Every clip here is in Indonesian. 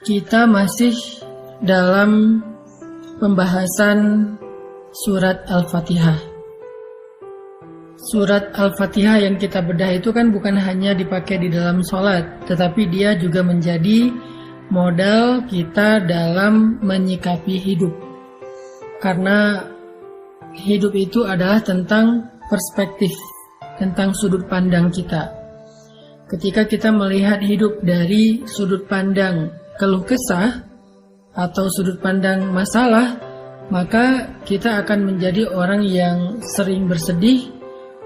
Kita masih dalam pembahasan surat Al-Fatihah. Surat Al-Fatihah yang kita bedah itu kan bukan hanya dipakai di dalam sholat, tetapi dia juga menjadi modal kita dalam menyikapi hidup. Karena hidup itu adalah tentang perspektif, tentang sudut pandang kita. Ketika kita melihat hidup dari sudut pandang keluh kesah atau sudut pandang masalah, maka kita akan menjadi orang yang sering bersedih,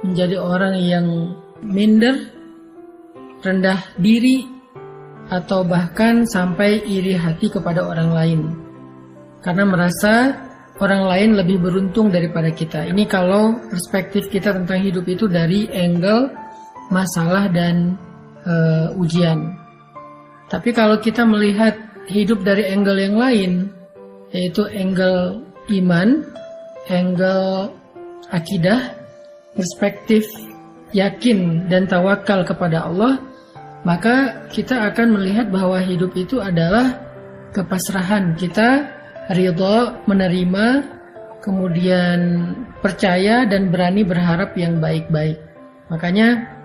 menjadi orang yang minder, rendah diri, atau bahkan sampai iri hati kepada orang lain karena merasa orang lain lebih beruntung daripada kita. Ini kalau perspektif kita tentang hidup itu dari angle masalah dan ujian. Tapi kalau kita melihat hidup dari angle yang lain, yaitu angle iman, angle akidah, perspektif yakin dan tawakal kepada Allah, maka kita akan melihat bahwa hidup itu adalah kepasrahan. Kita ridha, menerima, kemudian percaya dan berani berharap yang baik-baik. Makanya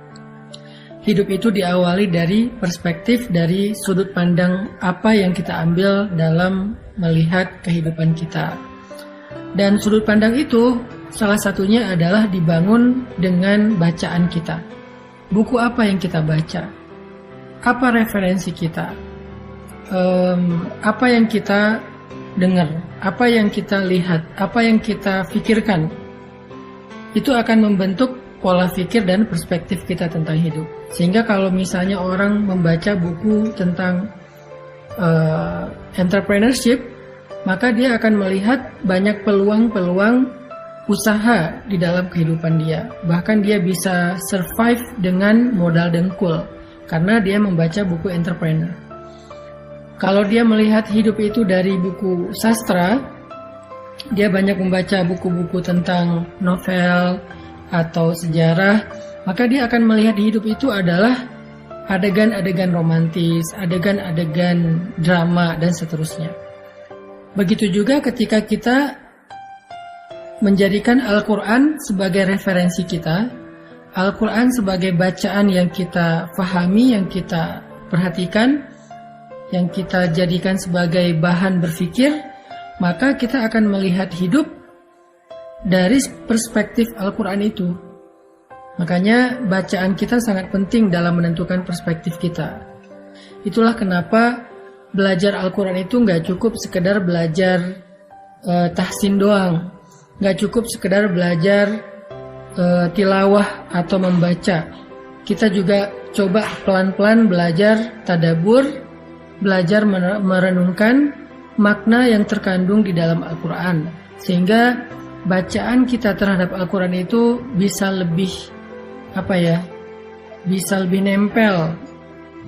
hidup itu diawali dari perspektif, dari sudut pandang apa yang kita ambil dalam melihat kehidupan kita. Dan sudut pandang itu salah satunya adalah dibangun dengan bacaan kita. Buku apa yang kita baca? Apa referensi kita? Apa yang kita dengar? Apa yang kita lihat? Apa yang kita pikirkan? Itu akan membentuk pola pikir dan perspektif kita tentang hidup. Sehingga kalau misalnya orang membaca buku tentang entrepreneurship, maka dia akan melihat banyak peluang-peluang usaha di dalam kehidupan dia. Bahkan dia bisa survive dengan modal dengkul karena dia membaca buku entrepreneur. Kalau dia melihat hidup itu dari buku sastra, dia banyak membaca buku-buku tentang novel atau sejarah, maka dia akan melihat hidup itu adalah adegan-adegan romantis, adegan-adegan drama, dan seterusnya. Begitu juga ketika kita menjadikan Al-Quran sebagai referensi kita, Al-Quran sebagai bacaan yang kita fahami, yang kita perhatikan, yang kita jadikan sebagai bahan berpikir, maka kita akan melihat hidup dari perspektif Al-Quran itu. Makanya bacaan kita sangat penting dalam menentukan perspektif kita. Itulah kenapa belajar Al-Quran itu nggak cukup sekedar belajar tahsin doang, nggak cukup sekedar belajar tilawah atau membaca. Kita juga coba pelan-pelan belajar tadabbur, belajar merenungkan makna yang terkandung di dalam Al-Quran, sehingga bacaan kita terhadap Al-Quran itu bisa lebih bisa lebih nempel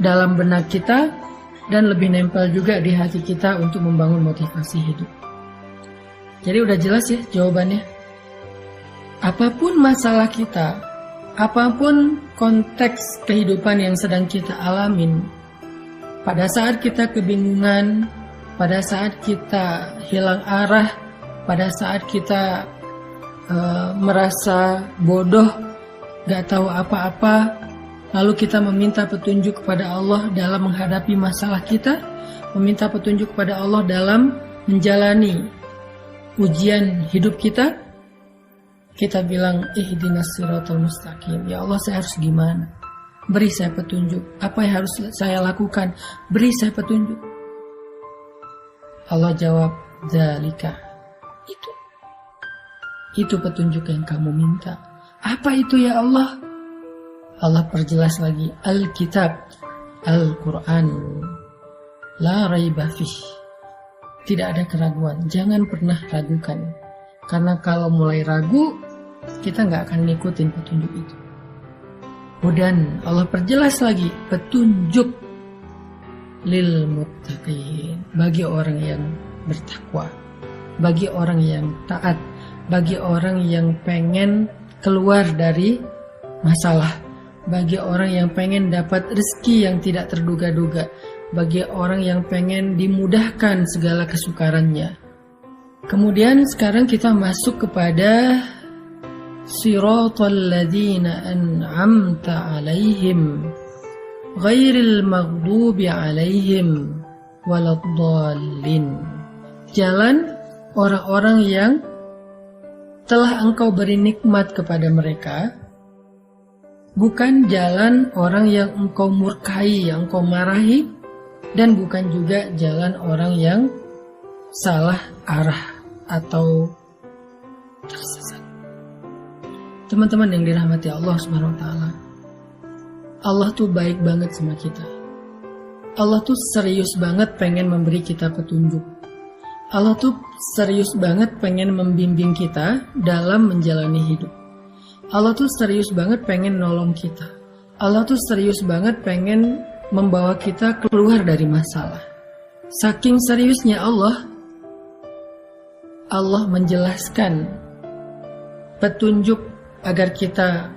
dalam benak kita dan lebih nempel juga di hati kita untuk membangun motivasi hidup. Jadi udah jelas ya jawabannya. Apapun masalah kita, apapun konteks kehidupan yang sedang kita alamin, pada saat kita kebingungan, pada saat kita hilang arah, pada saat kita merasa bodoh, gak tahu apa-apa, lalu kita meminta petunjuk kepada Allah dalam menghadapi masalah kita, meminta petunjuk kepada Allah dalam menjalani ujian hidup kita, kita bilang, ihdinas siratal mustaqim. Ya Allah, saya harus gimana? Beri saya petunjuk. Apa yang harus saya lakukan? Beri saya petunjuk. Allah jawab, dzalika. Itu petunjuk yang kamu minta. Apa itu ya Allah? Allah perjelas lagi, Alkitab, Al-Quran, la raiba fih. Tidak ada keraguan, jangan pernah ragukan. Karena kalau mulai ragu, kita nggak akan ngikutin petunjuk itu. Dan Allah perjelas lagi, petunjuk lil muttaqin, bagi orang yang bertakwa, bagi orang yang taat, bagi orang yang pengen keluar dari masalah, bagi orang yang pengen dapat rezeki yang tidak terduga-duga, bagi orang yang pengen dimudahkan segala kesukarannya. Kemudian sekarang kita masuk kepada Siratal ladzina an'amta 'alaihim ghairil maghdubi 'alaihim waladdallin. Jalan orang-orang yang telah Engkau beri nikmat kepada mereka, bukan jalan orang yang Engkau murkai, yang Engkau marahi, dan bukan juga jalan orang yang salah arah atau tersesat. Teman-teman yang dirahmati Allah Subhanahu wa taala, Allah tuh baik banget sama kita. Allah tuh serius banget pengen memberi kita petunjuk. Allah tuh serius banget pengen membimbing kita dalam menjalani hidup. Allah tuh serius banget pengen nolong kita. Allah tuh serius banget pengen membawa kita keluar dari masalah. Saking seriusnya Allah menjelaskan petunjuk agar kita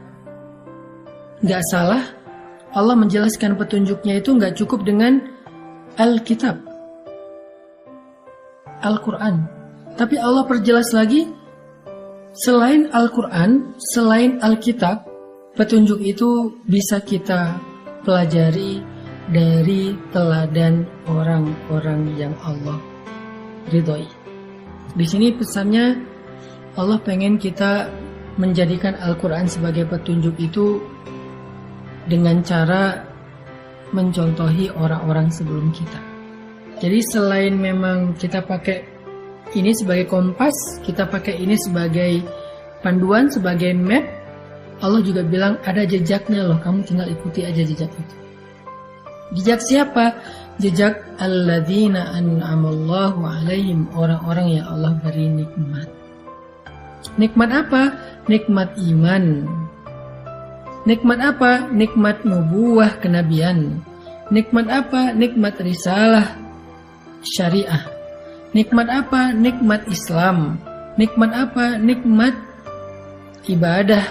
gak salah. Allah menjelaskan petunjuknya itu gak cukup dengan Alkitab, Al-Quran. Tapi Allah perjelas lagi, selain Al-Quran, selain Alkitab, petunjuk itu bisa kita pelajari dari teladan orang-orang yang Allah ridhoi. Di sini pesannya, Allah pengen kita menjadikan Al-Quran sebagai petunjuk itu dengan cara mencontohi orang-orang sebelum kita. Jadi selain memang kita pakai ini sebagai kompas, kita pakai ini sebagai panduan, sebagai map, Allah juga bilang ada jejaknya loh, kamu tinggal ikuti aja jejak itu. Jejak siapa? Jejak alladzina an'amallahu alaihim, orang-orang yang Allah beri nikmat. Nikmat apa? Nikmat iman. Nikmat apa? Nikmat nubuwah kenabian. Nikmat apa? Nikmat risalah syariah. Nikmat apa? Nikmat Islam. Nikmat apa? Nikmat ibadah.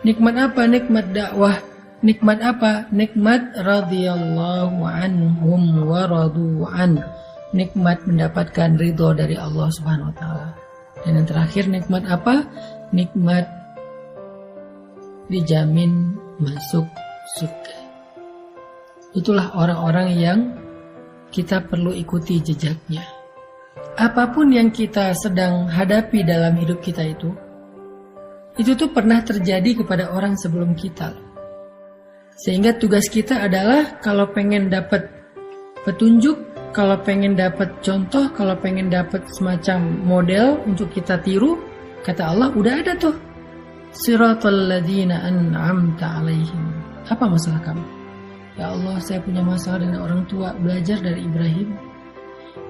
Nikmat apa? Nikmat dakwah. Nikmat apa? Nikmat radhiyallahu anhum wa radu'an. Nikmat mendapatkan ridho dari Allah Subhanahu wa taala. Dan yang terakhir nikmat apa? Nikmat dijamin masuk surga. Itulah orang-orang yang kita perlu ikuti jejaknya. Apapun yang kita sedang hadapi dalam hidup kita itu tuh pernah terjadi kepada orang sebelum kita. Sehingga tugas kita adalah kalau pengen dapat petunjuk, kalau pengen dapat contoh, kalau pengen dapat semacam model untuk kita tiru, kata Allah udah ada tuh. Siratal ladzina an'amta 'alaihim. Apa masalah kamu? Ya Allah, saya punya masalah dengan orang tua, belajar dari Ibrahim.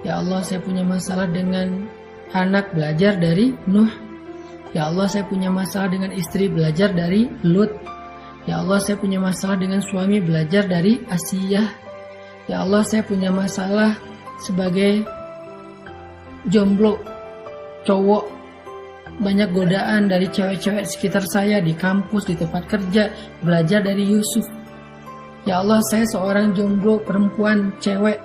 Ya Allah, saya punya masalah dengan anak, belajar dari Nuh. Ya Allah, saya punya masalah dengan istri, belajar dari Lut. Ya Allah, saya punya masalah dengan suami, belajar dari Asiyah. Ya Allah, saya punya masalah sebagai jomblo, cowok, banyak godaan dari cewek-cewek sekitar saya di kampus, di tempat kerja, belajar dari Yusuf. Ya Allah, saya seorang jomblo, perempuan, cewek,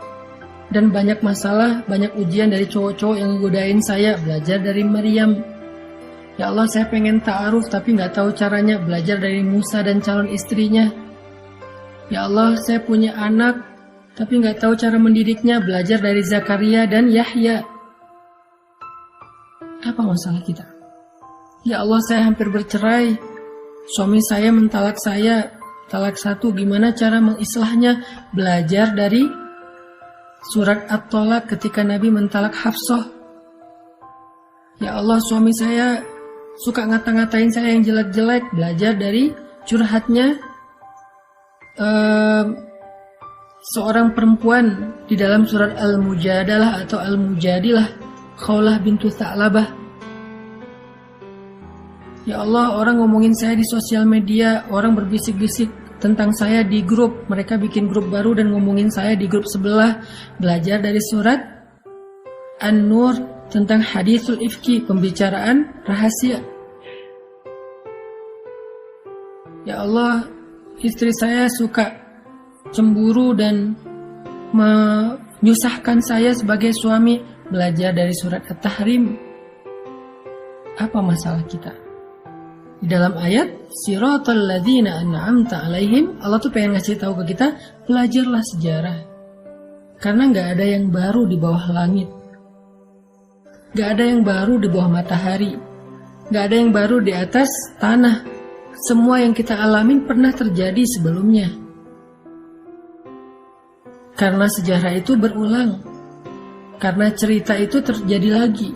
dan banyak masalah, banyak ujian dari cowok-cowok yang godain saya, belajar dari Maryam. Ya Allah, saya pengen ta'aruf tapi gak tahu caranya, belajar dari Musa dan calon istrinya. Ya Allah, saya punya anak tapi gak tahu cara mendidiknya, belajar dari Zakaria dan Yahya. Apa masalah kita? Ya Allah, saya hampir bercerai, suami saya mentalak saya, talak 1, gimana cara mengislahnya? Belajar dari surat At-Tolak ketika Nabi mentalak Hafsah. Ya Allah, suami saya suka ngata-ngatain saya yang jelek-jelek, belajar dari curhatnya seorang perempuan di dalam surat Al-Mujadalah atau Al-Mujadilah, Khawlah bintu Tha'labah. Ya Allah, orang ngomongin saya di sosial media, orang berbisik-bisik tentang saya di grup, mereka bikin grup baru dan ngomongin saya di grup sebelah, belajar dari surat An-Nur tentang hadithul ifki, pembicaraan rahasia. Ya Allah, istri saya suka cemburu dan menyusahkan saya sebagai suami, belajar dari surat At-Tahrim. Apa masalah kita? Di dalam ayat Siratal ladzina an'amta alaihim, Allah tuh pengen ngasih tahu ke kita, belajarlah sejarah. Karena nggak ada yang baru di bawah langit. Nggak ada yang baru di bawah matahari. Nggak ada yang baru di atas tanah. Semua yang kita alamin pernah terjadi sebelumnya. Karena sejarah itu berulang. Karena cerita itu terjadi lagi.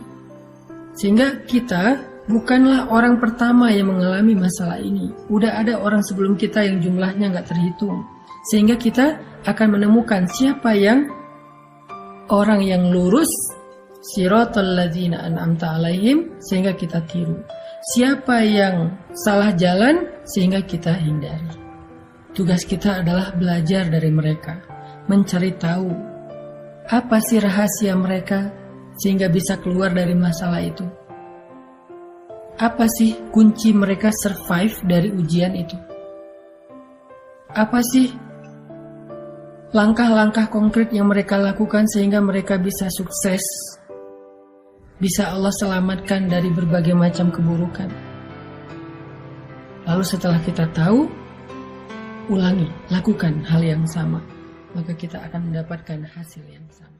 Sehingga kita bukanlah orang pertama yang mengalami masalah ini. Udah ada orang sebelum kita yang jumlahnya nggak terhitung. Sehingga kita akan menemukan siapa yang orang yang lurus, Siratal ladzina an'amta alaihim, sehingga kita tiru. Siapa yang salah jalan, sehingga kita hindari. Tugas kita adalah belajar dari mereka, mencari tahu apa sih rahasia mereka, sehingga bisa keluar dari masalah itu. Apa sih kunci mereka survive dari ujian itu? Apa sih langkah-langkah konkret yang mereka lakukan sehingga mereka bisa sukses, bisa Allah selamatkan dari berbagai macam keburukan. Lalu setelah kita tahu, ulangi, lakukan hal yang sama, maka kita akan mendapatkan hasil yang sama.